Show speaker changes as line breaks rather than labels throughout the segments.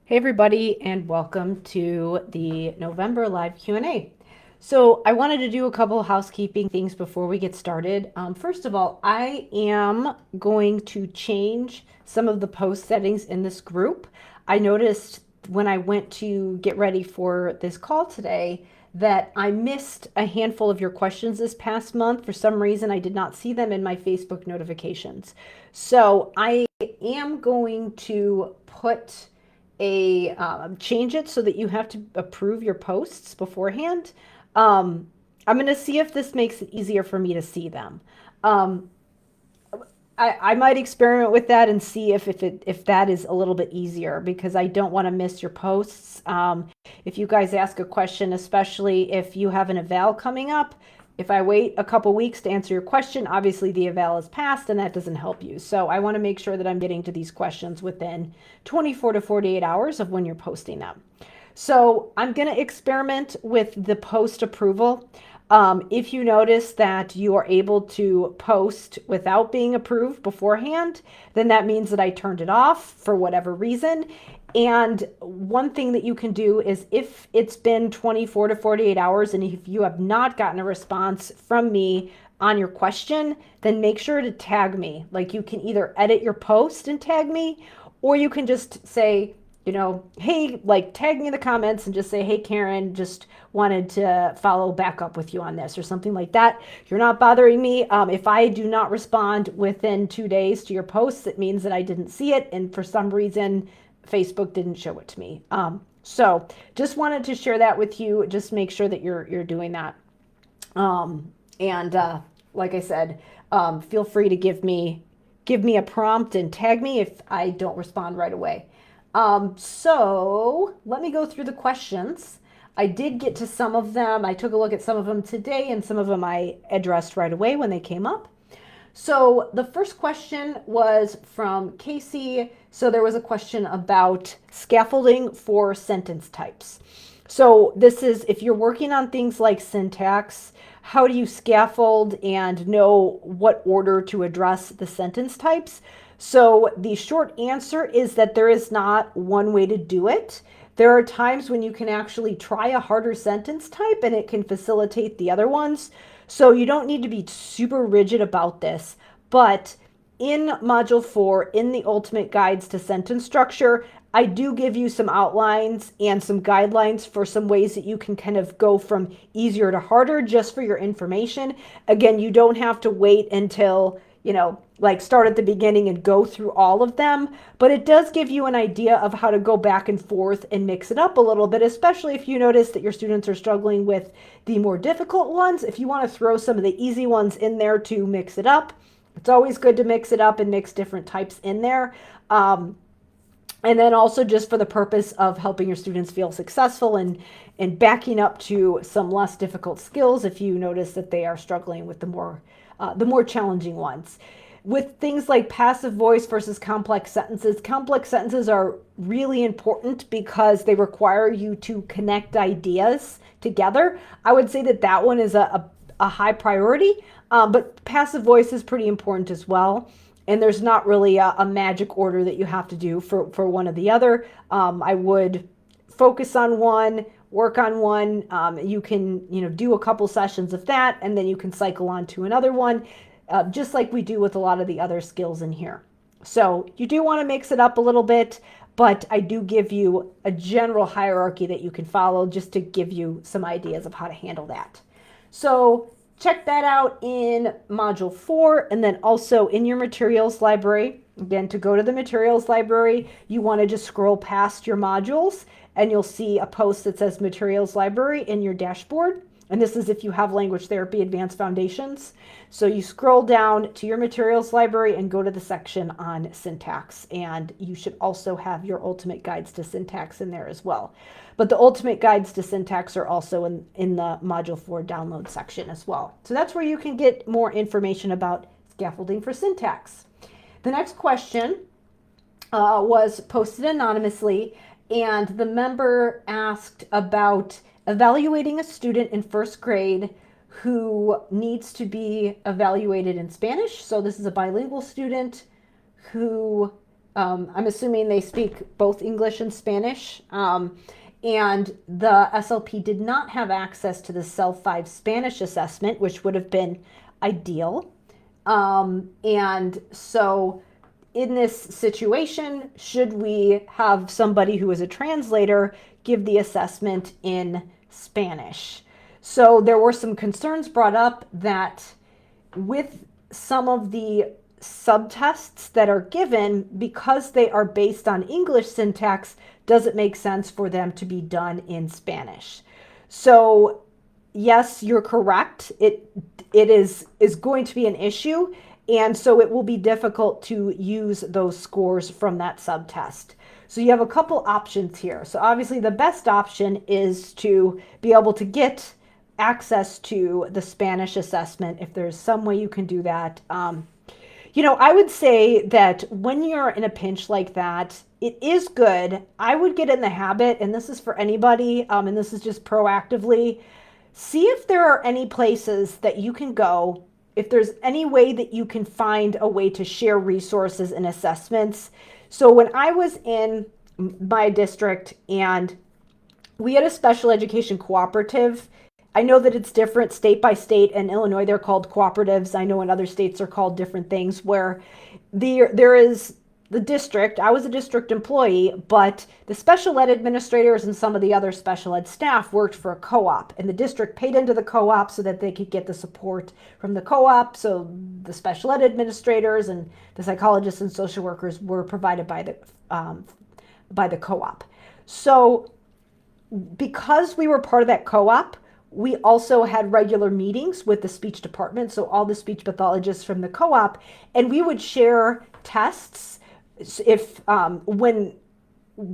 Hey everybody, and welcome to the November live Q&A. So I wanted to do a couple of housekeeping things before we get started. First of all, I am going to change some of the post settings in this group. I noticed when I went to get ready for this call today that I missed a handful of your questions this past month. For some reason, I did not see them in my Facebook notifications. So I am going to put change it so that you have to approve your posts beforehand. Um, I'm going to see if this makes it easier for me to see them. Um, I might experiment with that and see if that is a little bit easier because I don't want to miss your posts. If you guys ask a question, especially if you have an eval coming up, if I wait a couple weeks to answer your question, obviously the eval is passed and that doesn't help you. So I want to make sure that I'm getting to these questions within 24 to 48 hours of when you're posting them. So I'm going to experiment with the post approval. If you notice that you are able to post without being approved beforehand, then that means that I turned it off for whatever reason. And one thing that you can do is if it's been 24 to 48 hours and if you have not gotten a response from me on your question, then make sure to tag me. Like you can either edit your post and tag me, or you can just say, hey, like tag me in the comments and just say, hey, Karen, just wanted to follow back up with you on this or something like that. You're not bothering me. If I do not respond within 2 days to your posts, it means that I didn't see it. And for some reason, Facebook didn't show it to me. So just wanted to share that with you. Just make sure that you're doing that. And like I said, feel free to give me a prompt and tag me if I don't respond right away. So let me go through the questions. I did get to some of them. I took a look at some of them today, and some of them I addressed right away when they came up. So the first question was from Casey. So there was a question about scaffolding for sentence types. So this is if you're working on things like syntax, how do you scaffold and know what order to address the sentence types? So the short answer is that there is not one way to do it. There are times when you can actually try a harder sentence type and it can facilitate the other ones. So you don't need to be super rigid about this. But in Module 4, in the Ultimate Guides to Sentence Structure, I do give you some outlines and some guidelines for some ways that you can kind of go from easier to harder just for your information. Again, you don't have to wait until, like start at the beginning and go through all of them, but it does give you an idea of how to go back and forth and mix it up a little bit, especially if you notice that your students are struggling with the more difficult ones. If you want to throw some of the easy ones in there to mix it up, it's always good to mix it up and mix different types in there. And then also just for the purpose of helping your students feel successful and backing up to some less difficult skills if you notice that they are struggling with the more challenging ones. With things like passive voice versus complex sentences are really important because they require you to connect ideas together. I would say that one is a high priority, but passive voice is pretty important as well. And there's not really a magic order that you have to do for one or the other. I would focus on one, work on one. You can do a couple sessions of that, and then you can cycle on to another one, just like we do with a lot of the other skills in here. So you do want to mix it up a little bit, but I do give you a general hierarchy that you can follow just to give you some ideas of how to handle that. So check that out in Module 4, and then also in your materials library. Again, to go to the materials library, you want to just scroll past your modules, and you'll see a post that says Materials Library in your dashboard. And this is if you have Language Therapy Advanced Foundations. So you scroll down to your materials library and go to the section on syntax. And you should also have your Ultimate Guides to Syntax in there as well. But the Ultimate Guides to Syntax are also in the Module 4 download section as well. So that's where you can get more information about scaffolding for syntax. The next question was posted anonymously, and the member asked about evaluating a student in first grade who needs to be evaluated in Spanish. So this is a bilingual student who I'm assuming they speak both English and Spanish. And the SLP did not have access to the Self 5 Spanish assessment, which would have been ideal. And so in this situation, should we have somebody who is a translator give the assessment in Spanish? So there were some concerns brought up that with some of the subtests that are given, because they are based on English syntax, does it make sense for them to be done in Spanish? So yes, you're correct. It is going to be an issue, and so it will be difficult to use those scores from that subtest. So you have a couple options here. So obviously the best option is to be able to get access to the Spanish assessment if there's some way you can do that. I would say that when you're in a pinch like that, it is good. I would get in the habit, and this is for anybody, and this is just proactively, see if there are any places that you can go, if there's any way that you can find a way to share resources and assessments. So when I was in my district and we had a special education cooperative, I know that it's different state by state. In Illinois, they're called cooperatives. I know in other states they're called different things, where there is the district. I was a district employee, but the special ed administrators and some of the other special ed staff worked for a co-op, and the district paid into the co-op so that they could get the support from the co-op. So the special ed administrators and the psychologists and social workers were provided by the co-op. So because we were part of that co-op, we also had regular meetings with the speech department, so all the speech pathologists from the co-op, and we would share tests when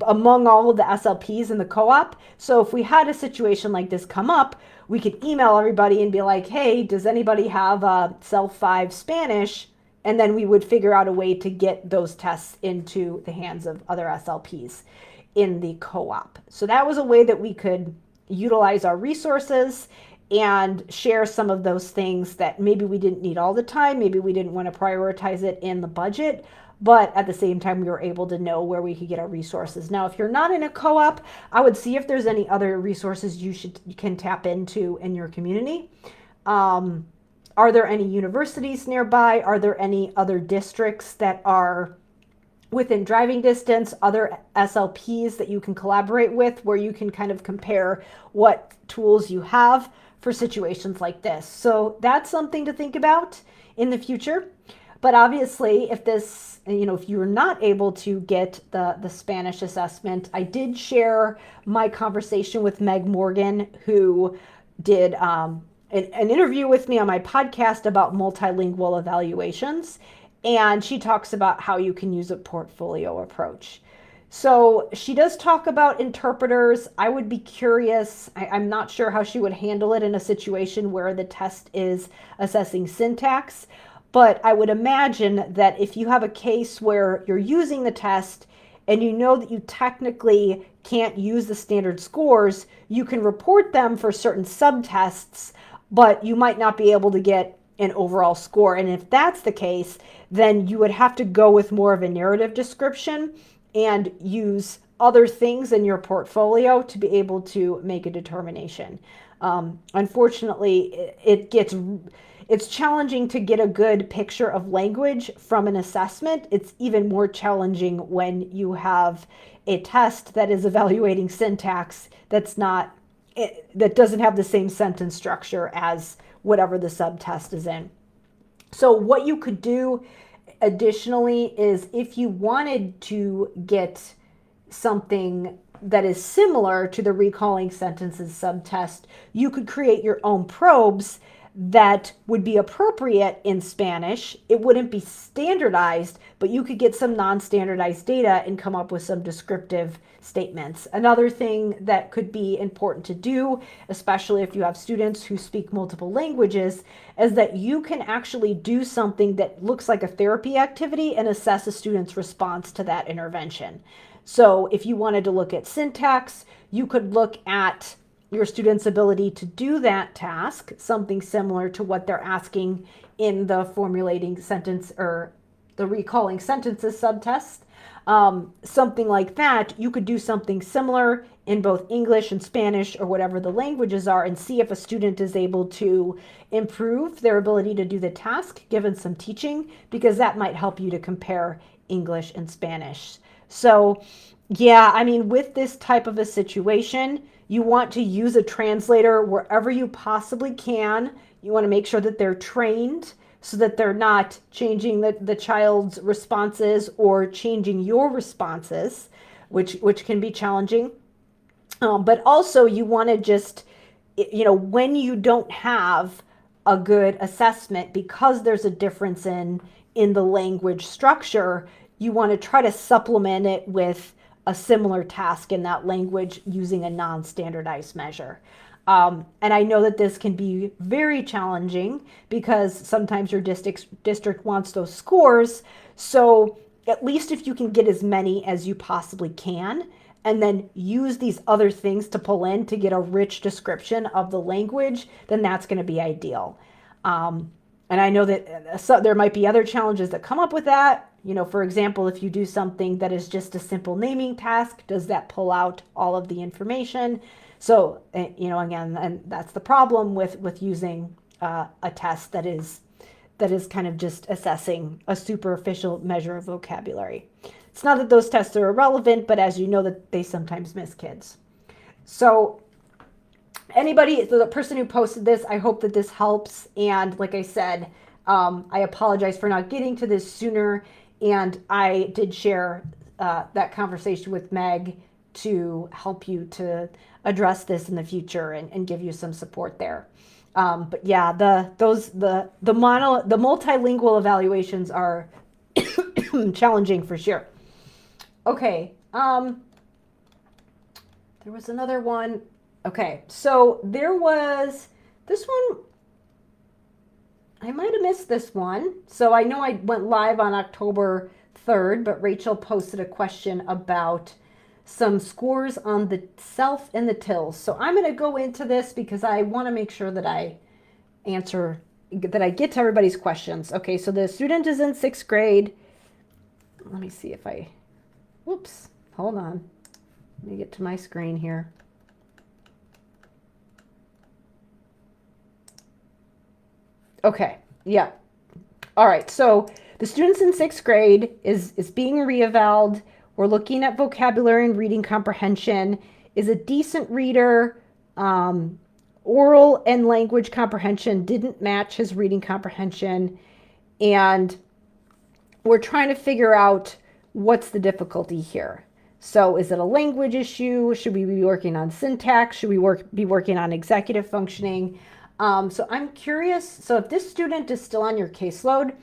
among all of the SLPs in the co-op. So if we had a situation like this come up, we could email everybody and be like, hey, does anybody have a Self 5 Spanish? And then we would figure out a way to get those tests into the hands of other SLPs in the co-op. So that was a way that we could utilize our resources and share some of those things that maybe we didn't need all the time. Maybe we didn't want to prioritize it in the budget, but at the same time, we were able to know where we could get our resources. Now, if you're not in a co-op, I would see if there's any other resources you can tap into in your community. Are there any universities nearby? Are there any other districts that are within driving distance, other SLPs that you can collaborate with, where you can kind of compare what tools you have for situations like this? So that's something to think about in the future. But obviously, if you're not able to get the Spanish assessment, I did share my conversation with Meg Morgan, who did an interview with me on my podcast about multilingual evaluations. And she talks about how you can use a portfolio approach. So she does talk about interpreters. I would be curious. I'm not sure how she would handle it in a situation where the test is assessing syntax. But I would imagine that if you have a case where you're using the test and you know that you technically can't use the standard scores, you can report them for certain subtests, but you might not be able to get an overall score. And if that's the case, then you would have to go with more of a narrative description and use other things in your portfolio to be able to make a determination. Unfortunately, it's challenging to get a good picture of language from an assessment. It's even more challenging when you have a test that is evaluating syntax that doesn't have the same sentence structure as whatever the subtest is in. So what you could do additionally is, if you wanted to get something that is similar to the recalling sentences subtest, you could create your own probes that would be appropriate in Spanish. It wouldn't be standardized, but you could get some non-standardized data and come up with some descriptive statements. Another thing that could be important to do, especially if you have students who speak multiple languages, is that you can actually do something that looks like a therapy activity and assess a student's response to that intervention. So if you wanted to look at syntax, you could look at your student's ability to do that task, something similar to what they're asking in the formulating sentence or the recalling sentences subtest. something like that, you could do something similar in both English and Spanish or whatever the languages are, and see if a student is able to improve their ability to do the task given some teaching, because that might help you to compare English and Spanish. So yeah, I mean, with this type of a situation, you want to use a translator wherever you possibly can. You want to make sure that they're trained so that they're not changing the child's responses or changing your responses, which can be challenging. But also you want to just, when you don't have a good assessment because there's a difference in the language structure, you want to try to supplement it with a similar task in that language using a non-standardized measure. And I know that this can be very challenging because sometimes your district wants those scores. So at least if you can get as many as you possibly can, and then use these other things to pull in to get a rich description of the language, then that's going to be ideal. And I know that there might be other challenges that come up with that. For example, if you do something that is just a simple naming task, does that pull out all of the information? So, again, and that's the problem with using a test that is kind of just assessing a superficial measure of vocabulary. It's not that those tests are irrelevant, but as you know, that they sometimes miss kids. So the person who posted this, I hope that this helps. And like I said, I apologize for not getting to this sooner. And I did share that conversation with Meg to help you to address this in the future and give you some support there. But yeah, the multilingual evaluations are challenging for sure. Okay, there was another one. Okay, so there was this one. I might have missed this one. So I know I went live on October 3rd, but Rachel posted a question about some scores on the self and the tills. So I'm going to go into this because I want to make sure that I get to everybody's questions. Okay, so the student is in 6th grade. Let me see if whoops, hold on. Let me get to my screen here. Okay, yeah. All right, so the student's in 6th grade is being reevaled. We're looking at vocabulary and reading comprehension. Is a decent reader. Oral and language comprehension didn't match his reading comprehension. And we're trying to figure out what's the difficulty here. So is it a language issue? Should we be working on syntax? Should we be working on executive functioning? So I'm curious. So if this student is still on your caseload,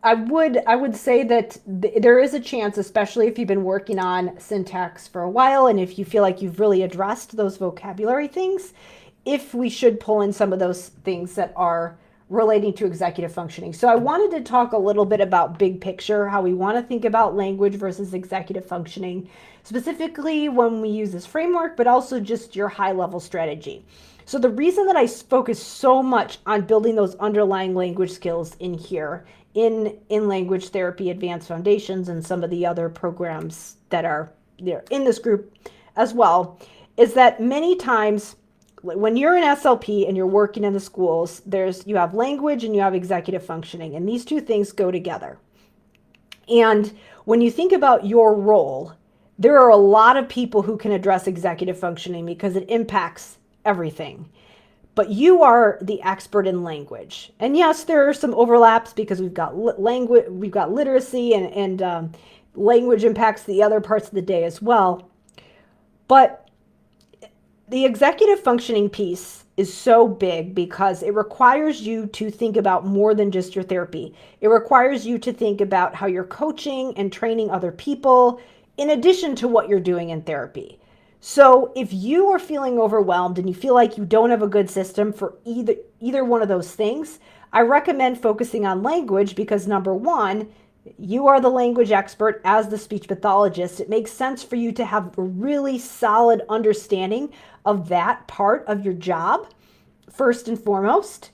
I would say that there is a chance, especially if you've been working on syntax for a while and if you feel like you've really addressed those vocabulary things, if we should pull in some of those things that are relating to executive functioning. So I wanted to talk a little bit about big picture, how we want to think about language versus executive functioning, specifically when we use this framework, but also just your high-level strategy. So the reason that I focus so much on building those underlying language skills in here, in language therapy, advanced foundations, and some of the other programs that are there in this group as well, is that many times when you're in SLP and you're working in the schools, you have language and you have executive functioning, and these two things go together. And when you think about your role, there are a lot of people who can address executive functioning because it impacts everything. But you are the expert in language. And yes, there are some overlaps because we've got language, we've got literacy, and language impacts the other parts of the day as well. But the executive functioning piece is so big because it requires you to think about more than just your therapy. It requires you to think about how you're coaching and training other people in addition to what you're doing in therapy. So if you are feeling overwhelmed and you feel like you don't have a good system for either one of those things, I recommend focusing on language because number one, you are the language expert as the speech pathologist. It makes sense for you to have a really solid understanding of that part of your job, first and foremost.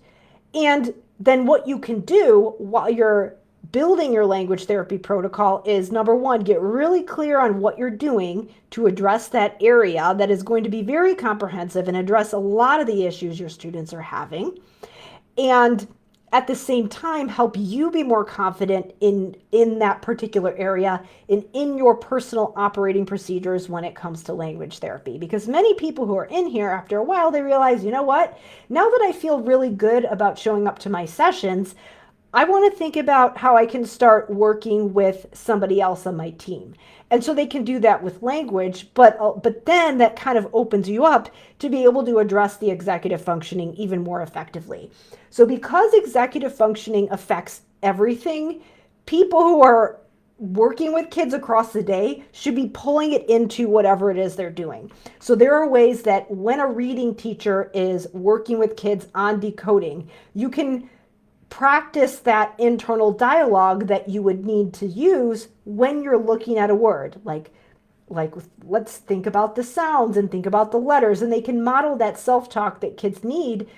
And then what you can do while you're building your language therapy protocol is, number one, get really clear on what you're doing to address that area that is going to be very comprehensive and address a lot of the issues your students are having. And at the same time, help you be more confident in that particular area and in your personal operating procedures when it comes to language therapy. Because many people who are in here, after a while, they realize, you know what? Now that I feel really good about showing up to my sessions, I want to think about how I can start working with somebody else on my team. And so they can do that with language, but then that kind of opens you up to be able to address the executive functioning even more effectively. So because executive functioning affects everything, people who are working with kids across the day should be pulling it into whatever it is they're doing. So there are ways that when a reading teacher is working with kids on decoding, you can practice that internal dialogue that you would need to use when you're looking at a word. Like let's think about the sounds and think about the letters, and they can model that self-talk that kids need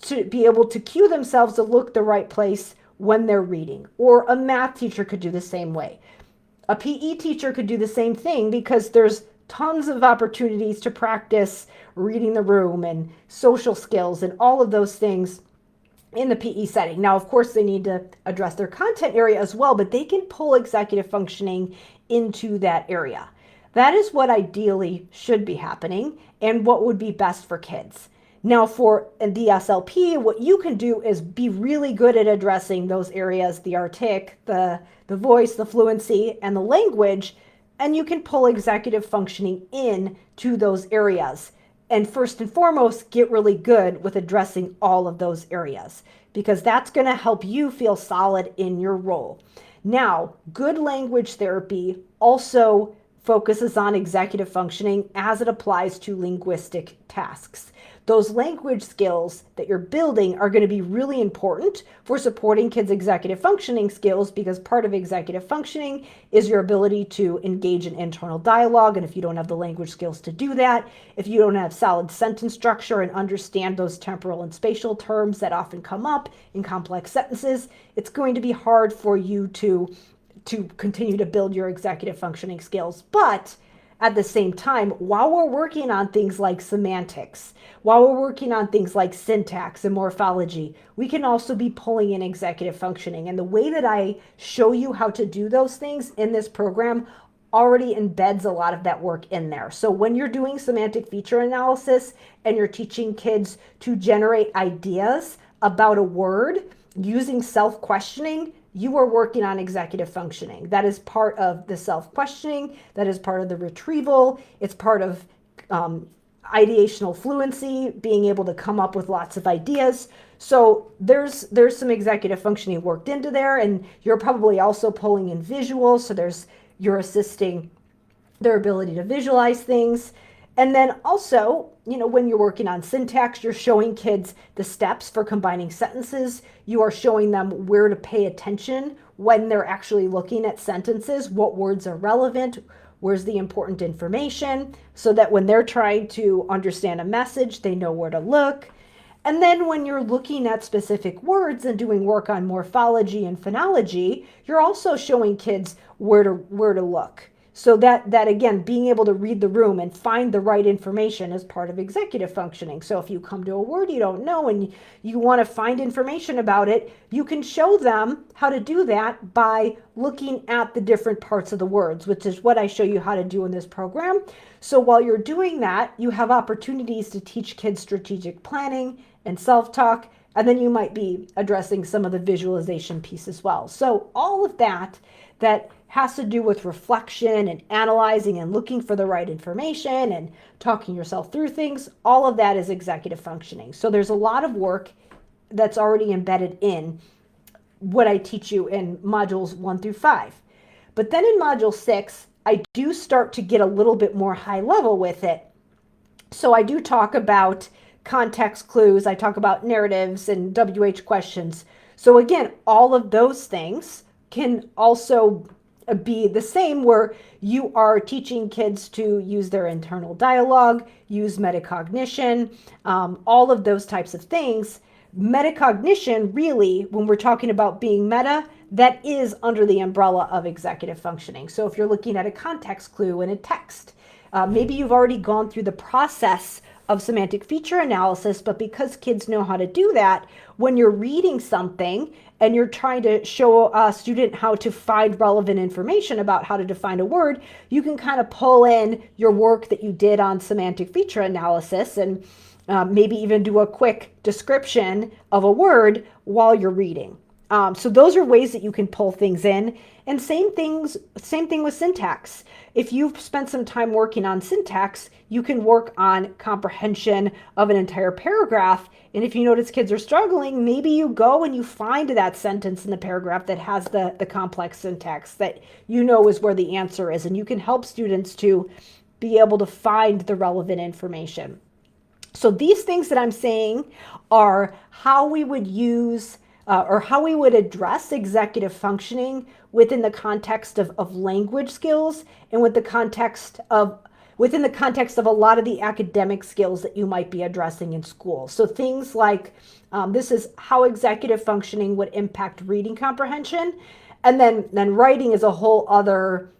to be able to cue themselves to look the right place when they're reading. Or a math teacher could do the same way. A PE teacher could do the same thing, because there's tons of opportunities to practice reading the room and social skills and all of those things in the PE setting. Now, of course, they need to address their content area as well, but they can pull executive functioning into that area. That is what ideally should be happening and what would be best for kids. Now, for the SLP, what you can do is be really good at addressing those areas, the artic, the voice, the fluency, and the language, and you can pull executive functioning in to those areas. And first and foremost, get really good with addressing all of those areas, because that's going to help you feel solid in your role. Now, good language therapy also focuses on executive functioning as it applies to linguistic tasks. Those language skills that you're building are going to be really important for supporting kids' executive functioning skills, because part of executive functioning is your ability to engage in internal dialogue. And if you don't have the language skills to do that, if you don't have solid sentence structure and understand those temporal and spatial terms that often come up in complex sentences, it's going to be hard for you to continue to build your executive functioning skills. But at the same time, while we're working on things like semantics, while we're working on things like syntax and morphology, we can also be pulling in executive functioning. And the way that I show you how to do those things in this program already embeds a lot of that work in there. So when you're doing semantic feature analysis and you're teaching kids to generate ideas about a word using self-questioning, you are working on executive functioning. That is part of the self-questioning. That is part of the retrieval. It's part of ideational fluency, being able to come up with lots of ideas. So there's some executive functioning worked into there, and you're probably also pulling in visuals. So you're assisting their ability to visualize things. And then also, when you're working on syntax, you're showing kids the steps for combining sentences. You are showing them where to pay attention when they're actually looking at sentences, what words are relevant, where's the important information, so that when they're trying to understand a message, they know where to look. And then when you're looking at specific words and doing work on morphology and phonology, you're also showing kids where to look. So that again, being able to read the room and find the right information is part of executive functioning. So if you come to a word you don't know and you want to find information about it, you can show them how to do that by looking at the different parts of the words, which is what I show you how to do in this program. So while you're doing that, you have opportunities to teach kids strategic planning and self-talk, and then you might be addressing some of the visualization piece as well. So all of that has to do with reflection and analyzing and looking for the right information and talking yourself through things. All of that is executive functioning. So there's a lot of work that's already embedded in what I teach you in modules 1 through 5. But then in module 6, I do start to get a little bit more high level with it. So I do talk about context clues. I talk about narratives and WH questions. So again, all of those things can also be the same, where you are teaching kids to use their internal dialogue, use metacognition, all of those types of things. metacognition, really, when we're talking about being meta, that is under the umbrella of executive functioning. So if you're looking at a context clue in a text, maybe you've already gone through the process of semantic feature analysis, but because kids know how to do that, when you're reading something and you're trying to show a student how to find relevant information about how to define a word, you can kind of pull in your work that you did on semantic feature analysis and maybe even do a quick description of a word while you're reading. So those are ways that you can pull things in. And same thing with syntax. If you've spent some time working on syntax, you can work on comprehension of an entire paragraph. And if you notice kids are struggling, maybe you go and you find that sentence in the paragraph that has the complex syntax that you know is where the answer is. And you can help students to be able to find the relevant information. So these things that I'm saying are how we would use or how we would address executive functioning within the context of language skills and within the context of a lot of the academic skills that you might be addressing in school. So things like this is how executive functioning would impact reading comprehension, and then writing is a whole other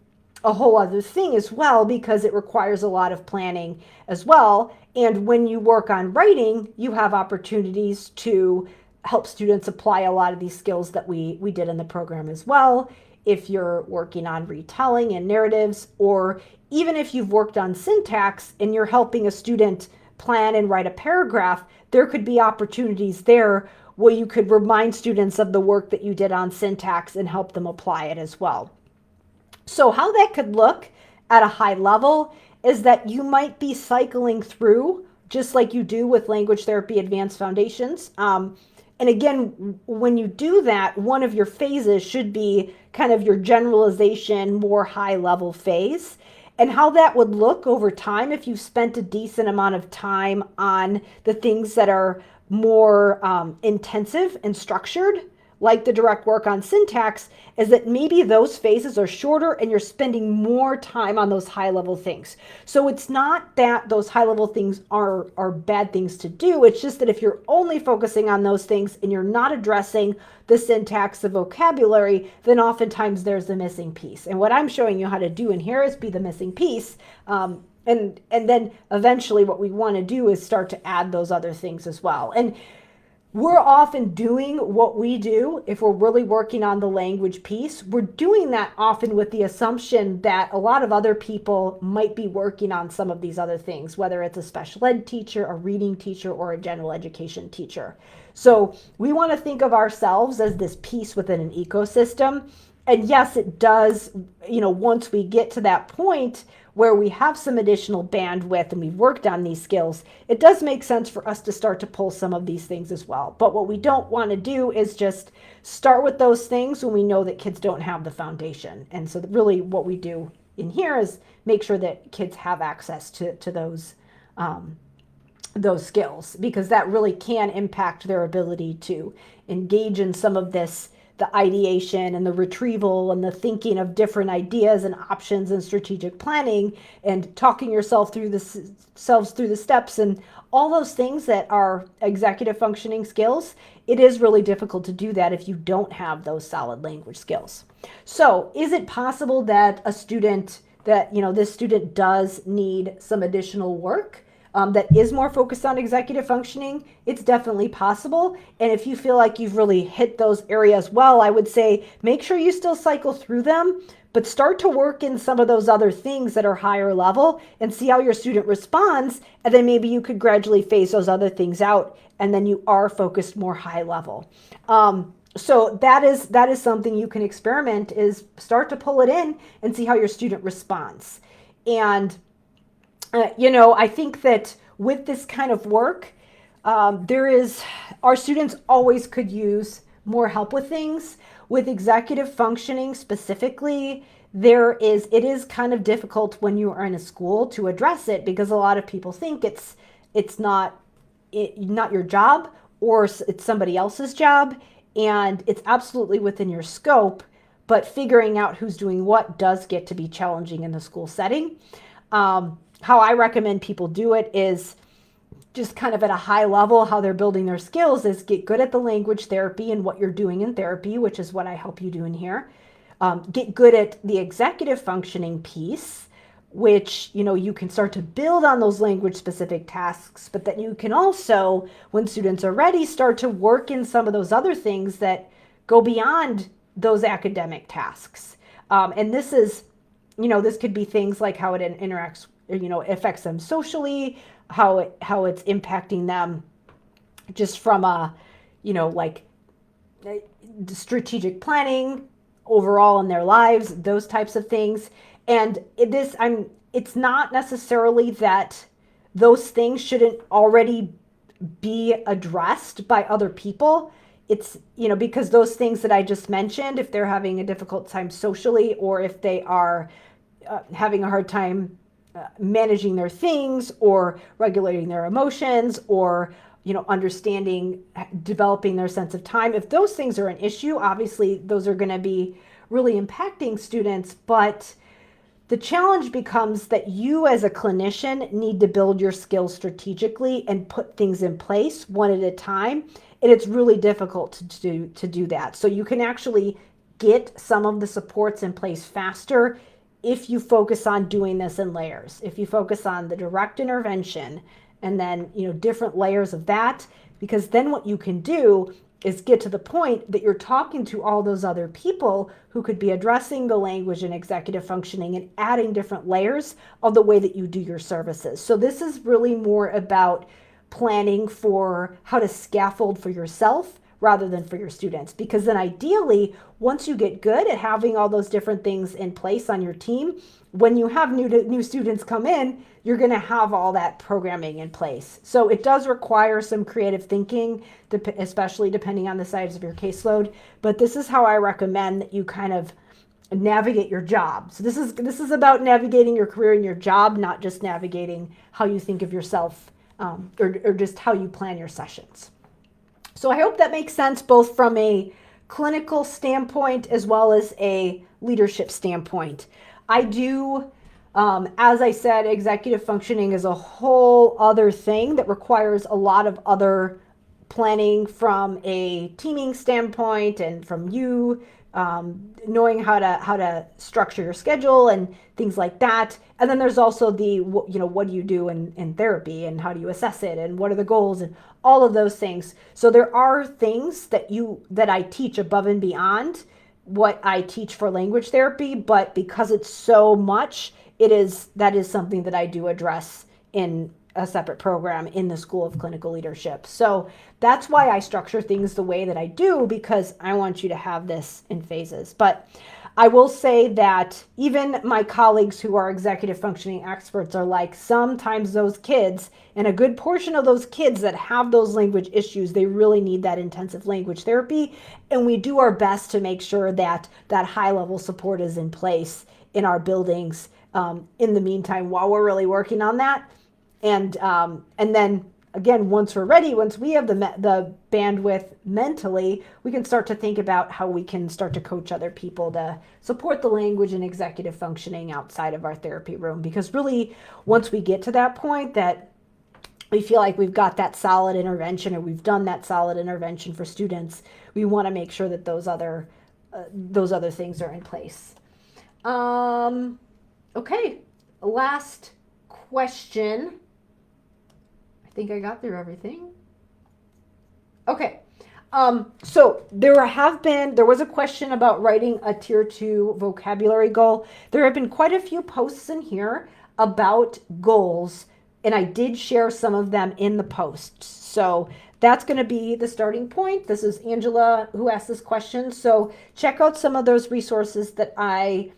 thing as well, because it requires a lot of planning as well. And when you work on writing, you have opportunities to help students apply a lot of these skills that we did in the program as well. If you're working on retelling and narratives, or even if you've worked on syntax and you're helping a student plan and write a paragraph, there could be opportunities there where you could remind students of the work that you did on syntax and help them apply it as well. So how that could look at a high level is that you might be cycling through, just like you do with Language Therapy Advanced Foundations. And again, when you do that, one of your phases should be kind of your generalization, more high level phase. And how that would look over time, if you've spent a decent amount of time on the things that are more intensive and structured, like the direct work on syntax, is that maybe those phases are shorter and you're spending more time on those high level things. So it's not that those high level things are bad things to do. It's just that if you're only focusing on those things and you're not addressing the syntax, the vocabulary, then oftentimes there's the missing piece. And what I'm showing you how to do in here is be the missing piece. And then eventually what we want to do is start to add those other things as well. And we're often doing what we do if we're really working on the language piece. We're doing that often with the assumption that a lot of other people might be working on some of these other things, whether it's a special ed teacher, a reading teacher, or a general education teacher. So we want to think of ourselves as this piece within an ecosystem. And yes, it does, once we get to that point where we have some additional bandwidth and we've worked on these skills, it does make sense for us to start to pull some of these things as well. But what we don't want to do is just start with those things when we know that kids don't have the foundation. And so really what we do in here is make sure that kids have access to those skills, because that really can impact their ability to engage in some of this, the ideation and the retrieval and the thinking of different ideas and options and strategic planning and talking yourself through the steps and all those things that are executive functioning skills. It is really difficult to do that if you don't have those solid language skills. So is it possible that this student does need some additional work that is more focused on executive functioning? It's definitely possible. And if you feel like you've really hit those areas well, I would say make sure you still cycle through them, but start to work in some of those other things that are higher level and see how your student responds. And then maybe you could gradually phase those other things out, and then you are focused more high level. So that is something you can experiment, is start to pull it in and see how your student responds. And I think that with this kind of work, our students always could use more help with things. With executive functioning specifically, it is kind of difficult when you are in a school to address it, because a lot of people think it's not your job, or it's somebody else's job, and it's absolutely within your scope, but figuring out who's doing what does get to be challenging in the school setting. How I recommend people do it is just kind of at a high level, how they're building their skills is get good at the language therapy and what you're doing in therapy, which is what I help you do in here. Get good at the executive functioning piece, which, you can start to build on those language specific tasks, but then you can also, when students are ready, start to work in some of those other things that go beyond those academic tasks. And this is, this could be things like how it interacts, affects them socially, how it's impacting them just from a, like strategic planning overall in their lives, those types of things. And it's not necessarily that those things shouldn't already be addressed by other people. It's, because those things that I just mentioned, if they're having a difficult time socially, or if they are having a hard time managing their things or regulating their emotions, or understanding, developing their sense of time, if those things are an issue, obviously those are going to be really impacting students. But the challenge becomes that you as a clinician need to build your skills strategically and put things in place one at a time. And it's really difficult to do that. So you can actually get some of the supports in place faster if you focus on doing this in layers. If you focus on the direct intervention and then, different layers of that, because then what you can do is get to the point that you're talking to all those other people who could be addressing the language and executive functioning and adding different layers of the way that you do your services. So this is really more about planning for how to scaffold for yourself rather than for your students. Because then ideally, once you get good at having all those different things in place on your team, when you have new students come in, you're going to have all that programming in place. So it does require some creative thinking, especially depending on the size of your caseload. But this is how I recommend that you kind of navigate your job. So this is about navigating your career and your job, not just navigating how you think of yourself or just how you plan your sessions. So I hope that makes sense, both from a clinical standpoint as well as a leadership standpoint. I do, as I said, executive functioning is a whole other thing that requires a lot of other planning from a teaming standpoint and from you knowing how to structure your schedule and things like that. And then there's also the, what do you do in therapy and how do you assess it and what are the goals and all of those things. So there are things that I teach above and beyond what I teach for language therapy, but because it's so much, that is something that I do address in a separate program in the School of Clinical Leadership. So that's why I structure things the way that I do, because I want you to have this in phases. But I will say that even my colleagues who are executive functioning experts are like, sometimes those kids, and a good portion of those kids that have those language issues, they really need that intensive language therapy. And we do our best to make sure that that high level support is in place in our buildings in the meantime, while we're really working on that. And then again, once we're ready, once we have the bandwidth mentally, we can start to think about how we can start to coach other people to support the language and executive functioning outside of our therapy room. Because really, once we get to that point that we feel like we've got that solid intervention, or we've done that solid intervention for students, we want to make sure that those other things are in place. Okay, last question. I think I got through everything. Okay. So there was a question about writing a tier 2 vocabulary goal. There have been quite a few posts in here about goals, and I did share some of them in the posts. So that's going to be the starting point. This is Angela who asked this question. So check out some of those resources that I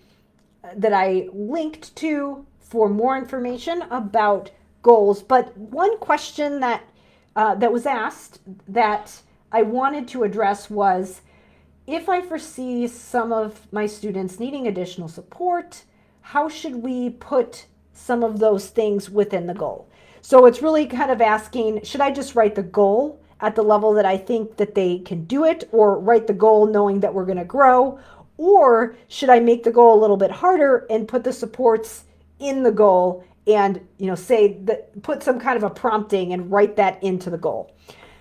linked to for more information about goals. But one question that was asked that I wanted to address was, if I foresee some of my students needing additional support, how should we put some of those things within the goal? So it's really kind of asking, should I just write the goal at the level that I think that they can do it, or write the goal knowing that we're going to grow? Or should I make the goal a little bit harder and put the supports in the goal and, say that, put some kind of a prompting and write that into the goal.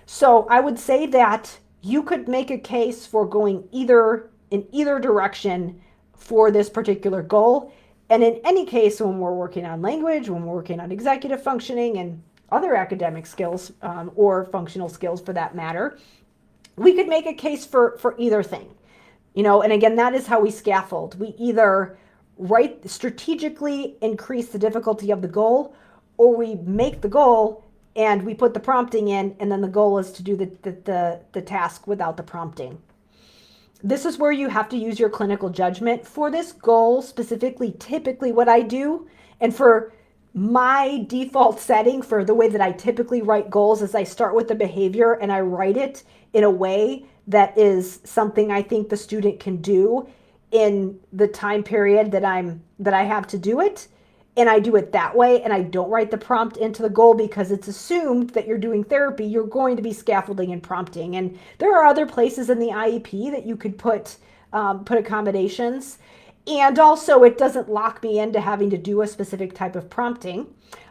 So I would say that you could make a case for going in either direction for this particular goal. And in any case, when we're working on language, when we're working on executive functioning and other academic skills, or functional skills for that matter, we could make a case for either thing. And again, that is how we scaffold. We either strategically increase the difficulty of the goal, or we make the goal and we put the prompting in, and then the goal is to do the task without the prompting. This is where you have to use your clinical judgment. For this goal specifically, typically what I do, and for my default setting for the way that I typically write goals, is I start with the behavior and I write it in a way that is something I think the student can do in the time period that I have to do it. And I do it that way, and I don't write the prompt into the goal because it's assumed that you're doing therapy, you're going to be scaffolding and prompting. And there are other places in the IEP that you could put accommodations. And also, it doesn't lock me into having to do a specific type of prompting.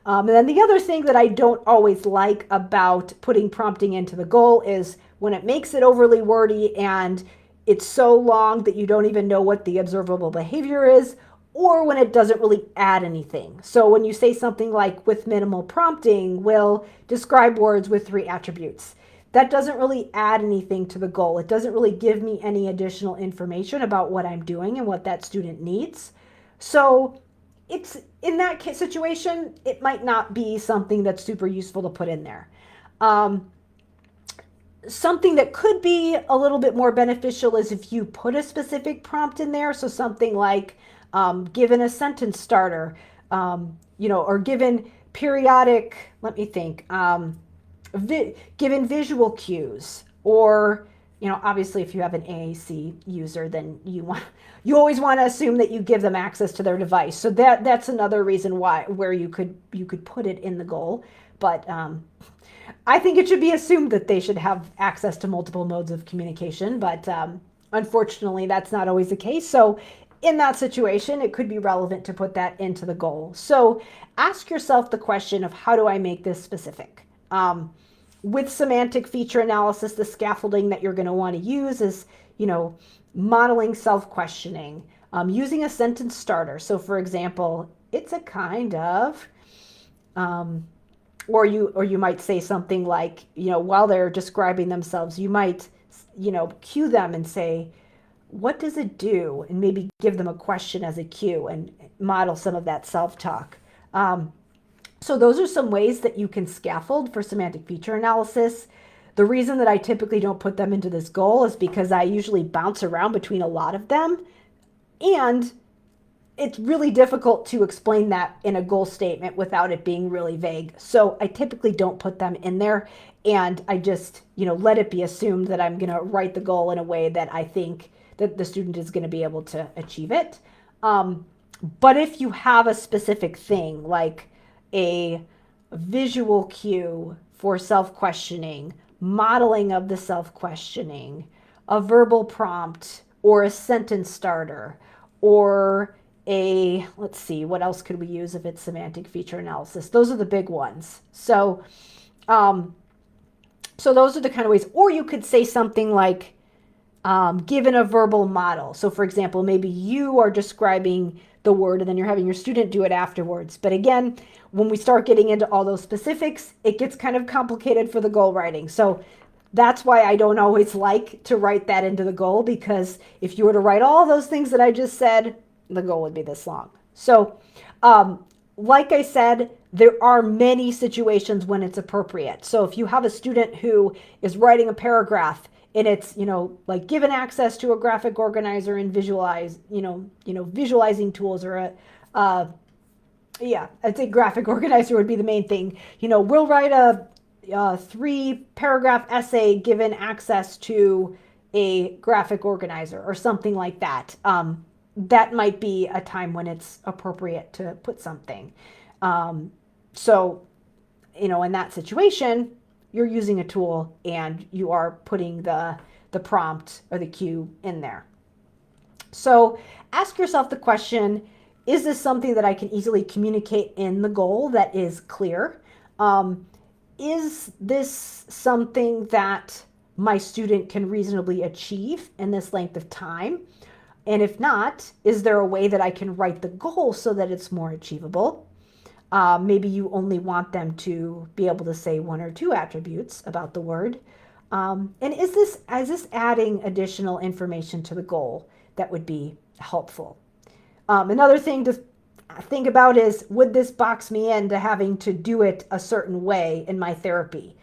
And then the other thing that I don't always like about putting prompting into the goal is when it makes it overly wordy and it's so long that you don't even know what the observable behavior is, or when it doesn't really add anything. So when you say something like, with minimal prompting, will describe words with 3 attributes. That doesn't really add anything to the goal. It doesn't really give me any additional information about what I'm doing and what that student needs. So it's, in that situation, it might not be something that's super useful to put in there. Something that could be a little bit more beneficial is if you put a specific prompt in there. So something like, given a sentence starter, or given periodic, let me think, given visual cues, or, obviously if you have an AAC user, then you always want to assume that you give them access to their device. So that's another reason where you could put it in the goal. But I think it should be assumed that they should have access to multiple modes of communication, but unfortunately that's not always the case. So in that situation, it could be relevant to put that into the goal. So ask yourself the question of, how do I make this specific? With semantic feature analysis, the scaffolding that you're going to want to use is, modeling self-questioning, using a sentence starter. So for example, it's a kind of, or you might say something like, while they're describing themselves, you might, cue them and say, what does it do? And maybe give them a question as a cue and model some of that self-talk. So those are some ways that you can scaffold for semantic feature analysis. The reason that I typically don't put them into this goal is because I usually bounce around between a lot of them. And it's really difficult to explain that in a goal statement without it being really vague. So I typically don't put them in there. And I just, let it be assumed that I'm going to write the goal in a way that I think that the student is going to be able to achieve it. But if you have a specific thing, like a visual cue for self-questioning, modeling of the self-questioning, a verbal prompt, or a sentence starter, or let's see, what else could we use if it's semantic feature analysis? Those are the big ones. So those are the kind of ways. Or you could say something like, given a verbal model. So for example, maybe you are describing the word and then you're having your student do it afterwards. But again, when we start getting into all those specifics, it gets kind of complicated for the goal writing. So that's why I don't always like to write that into the goal, because if you were to write all those things that I just said, the goal would be this long. So like I said, there are many situations when it's appropriate. So if you have a student who is writing a paragraph and it's, like given access to a graphic organizer and visualizing tools, or I'd say graphic organizer would be the main thing. We'll write a 3-paragraph essay given access to a graphic organizer or something like that. That might be a time when it's appropriate to put something. So, in that situation, you're using a tool and you are putting the prompt or the cue in there. So ask yourself the question, Is this something that I can easily communicate in the goal that is clear? Is this something that my student can reasonably achieve in this length of time? And if not, is there a way that I can write the goal so that it's more achievable? Maybe you only want them to be able to say one or two attributes about the word. And is this adding additional information to the goal that would be helpful? Another thing to think about is, would this box me into having to do it a certain way in my therapy?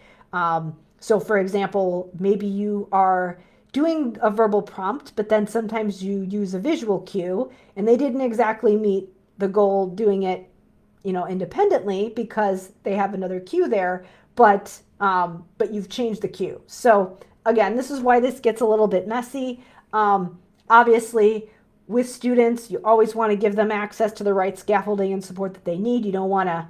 So for example, maybe you are doing a verbal prompt, but then sometimes you use a visual cue and they didn't exactly meet the goal doing it, independently because they have another cue there, but you've changed the cue. So again, this is why this gets a little bit messy. Obviously, with students, you always want to give them access to the right scaffolding and support that they need. You don't want to,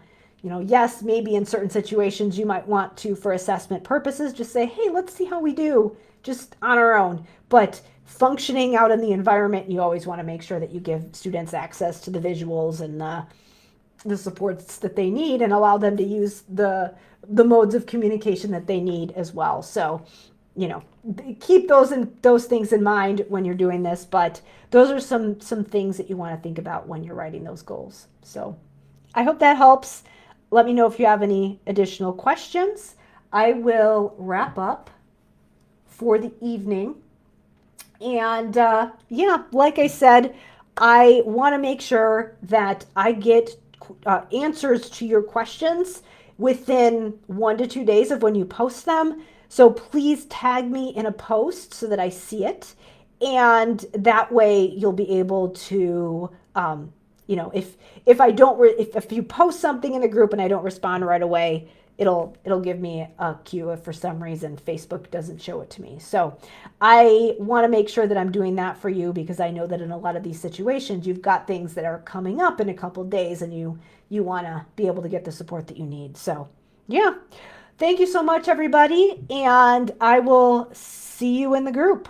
yes, maybe in certain situations you might want to, for assessment purposes, just say, hey, let's see how we do just on our own. But functioning out in the environment, you always want to make sure that you give students access to the visuals and the supports that they need and allow them to use the modes of communication that they need as well. So, keep those things in mind when you're doing this, but those are some things that you want to think about when you're writing those goals. So I hope that helps. Let me know if you have any additional questions. I will wrap up for the evening. And like I said, I want to make sure that I get answers to your questions within 1 to 2 days of when you post them. So please tag me in a post so that I see it. And that way you'll be able to, if you post something in the group and I don't respond right away, it'll give me a cue if for some reason Facebook doesn't show it to me. So I want to make sure that I'm doing that for you, because I know that in a lot of these situations, you've got things that are coming up in a couple of days and you want to be able to get the support that you need. So yeah, thank you so much, everybody. And I will see you in the group.